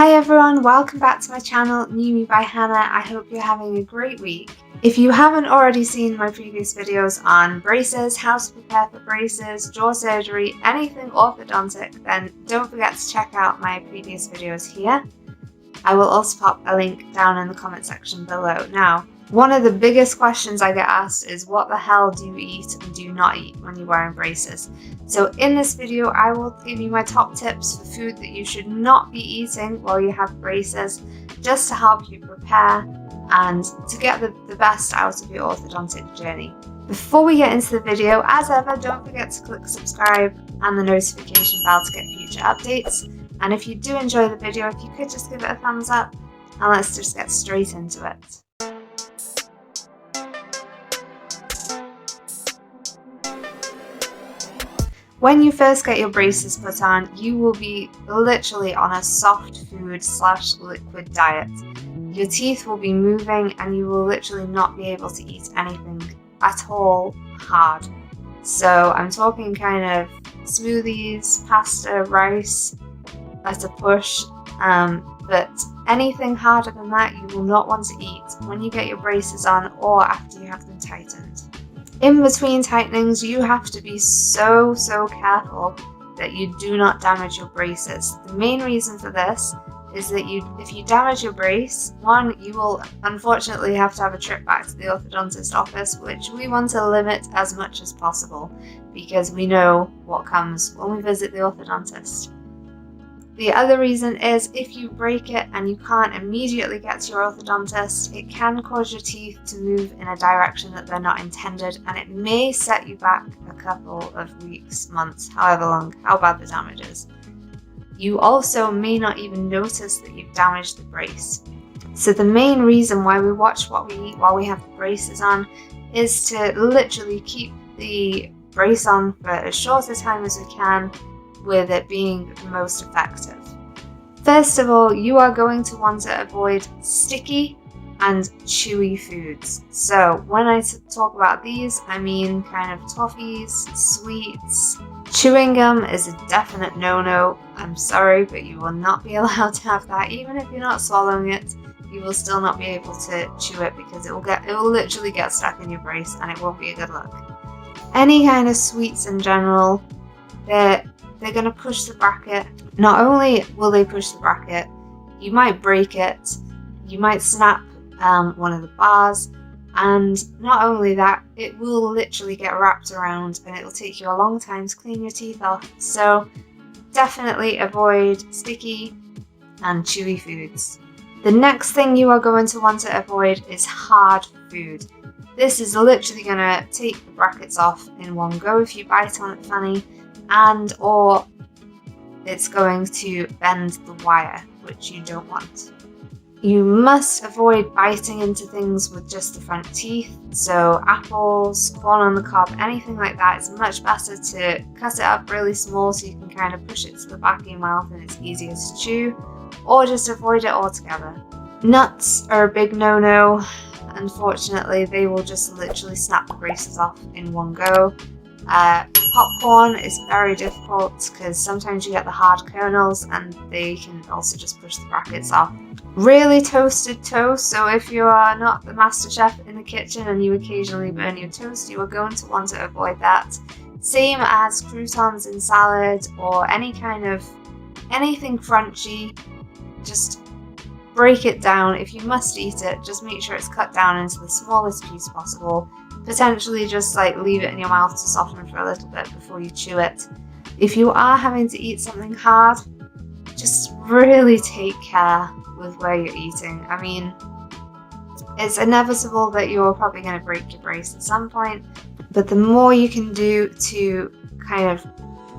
Hi everyone, welcome back to my channel, New Me by Hannah. I hope you're having a great week. If you haven't already seen my previous videos on braces, how to prepare for braces, jaw surgery, anything orthodontic, then don't forget to check out my previous videos here. I will also pop a link down in the comment section below. Now, one of the biggest questions I get asked is what the hell do you eat and do not eat when you're wearing braces? So in this video, I will give you my top tips for food that you should not be eating while you have braces, just to help you prepare and to get the best out of your orthodontic journey. Before we get into the video, as ever, don't forget to click subscribe and the notification bell to get future updates. And if you do enjoy the video, if you could just give it a thumbs up, and let's just get straight into it. When you first get your braces put on, you will be literally on a soft food / liquid diet. Your teeth will be moving and you will literally not be able to eat anything at all hard. So I'm talking kind of smoothies, pasta, rice, at a push, but anything harder than that you will not want to eat when you get your braces on or after you have them tightened. In between tightenings, you have to be so careful that you do not damage your braces. The main reason for this is that if you damage your brace, one, you will unfortunately have to have a trip back to the orthodontist office, which we want to limit as much as possible because we know what comes when we visit the orthodontist. The other reason is if you break it and you can't immediately get to your orthodontist, it can cause your teeth to move in a direction that they're not intended, and it may set you back a couple of weeks, months, however long, how bad the damage is. You also may not even notice that you've damaged the brace. So the main reason why we watch what we eat while we have the braces on is to literally keep the brace on for as short a time as we can, with it being most effective. First of all, you are going to want to avoid sticky and chewy foods. So when I talk about these, I mean kind of toffees, sweets. Chewing gum is a definite no-no. I'm sorry, but you will not be allowed to have that. Even if you're not swallowing it, you will still not be able to chew it because it will literally get stuck in your brace and it won't be a good look. Any kind of sweets in general, they're going to push the bracket. Not only will they push the bracket, you might break it, you might snap one of the bars, and not only that, it will literally get wrapped around and it will take you a long time to clean your teeth off. So definitely avoid sticky and chewy foods. The next thing you are going to want to avoid is hard food. This is literally going to take the brackets off in one go if you bite on it funny, and or it's going to bend the wire, which you don't want. You must avoid biting into things with just the front teeth, so apples, corn on the cob, anything like that. It's much better to cut it up really small so you can kind of push it to the back of your mouth and it's easier to chew, or just avoid it altogether. Nuts are a big no-no. Unfortunately, they will just literally snap the braces off in one go. Popcorn is very difficult because sometimes you get the hard kernels and they can also just push the brackets off. Really toasted toast, so if you are not the master chef in the kitchen and you occasionally burn your toast, you are going to want to avoid that. Same as croutons in salad or anything crunchy. Just break it down. If you must eat it, just make sure it's cut down into the smallest piece possible. Potentially just leave it in your mouth to soften for a little bit before you chew it. If you are having to eat something hard, just really take care with where you're eating. I mean, it's inevitable that you're probably going to break your brace at some point, but the more you can do to kind of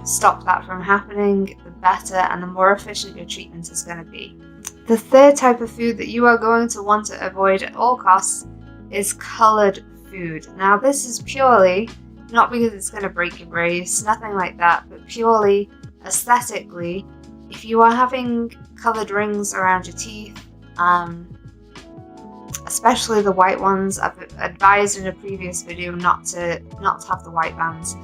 stop that from happening, the better and the more efficient your treatment is going to be. The third type of food that you are going to want to avoid at all costs is coloured food. Now this is purely not because it's going to break your brace, nothing like that, but purely aesthetically. If you are having coloured rings around your teeth, especially the white ones, I've advised in a previous video not to have the white bands.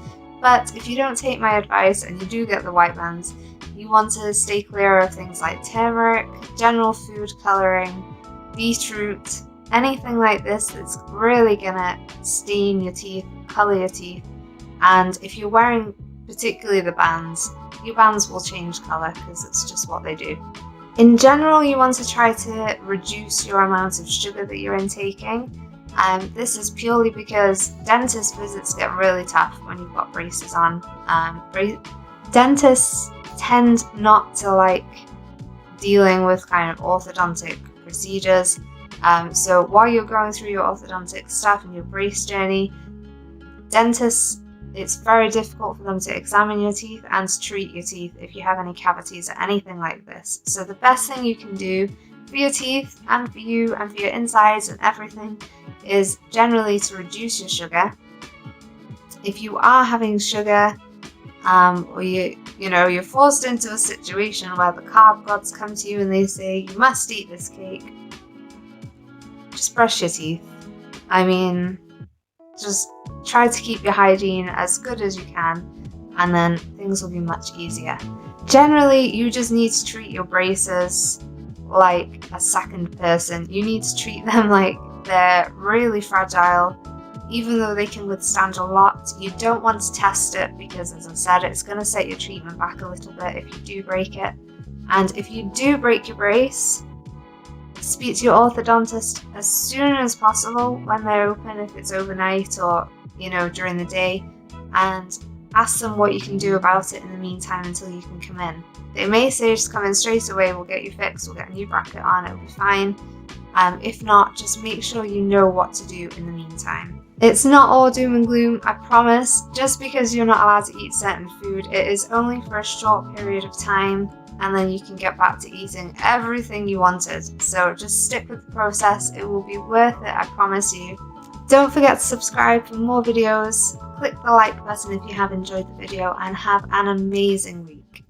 But if you don't take my advice and you do get the white bands, you want to stay clear of things like turmeric, general food colouring, beetroot, anything like this that's really gonna stain your teeth, colour your teeth. And if you're wearing particularly the bands, your bands will change colour because it's just what they do. In general, you want to try to reduce your amount of sugar that you're intaking. This is purely because dentist visits get really tough when you've got braces on. Dentists tend not to like dealing with kind of orthodontic procedures. So while you're going through your orthodontic stuff and your brace journey, dentists, it's very difficult for them to examine your teeth and to treat your teeth if you have any cavities or anything like this. So the best thing you can do for your teeth and for you and for your insides and everything is generally to reduce your sugar. If you are having sugar, or you're forced into a situation where the carb gods come to you and they say you must eat this cake, just brush your teeth. I mean, just try to keep your hygiene as good as you can, and then things will be much easier. Generally, you just need to treat your braces like a second person. You need to treat them like they're really fragile. Even though they can withstand a lot, you don't want to test it because, as I said, it's going to set your treatment back a little bit if you do break it. And if you do break your brace, speak to your orthodontist as soon as possible when they're open, if it's overnight or during the day, and ask them what you can do about it in the meantime until you can come in. They may say just come in straight away, we'll get you fixed, we'll get a new bracket on, it'll be fine. If not, just make sure you know what to do in the meantime. It's not all doom and gloom, I promise. Just because you're not allowed to eat certain food, it is only for a short period of time, and then you can get back to eating everything you wanted. So just stick with the process, it will be worth it, I promise you. Don't forget to subscribe for more videos, click the like button if you have enjoyed the video, and have an amazing week.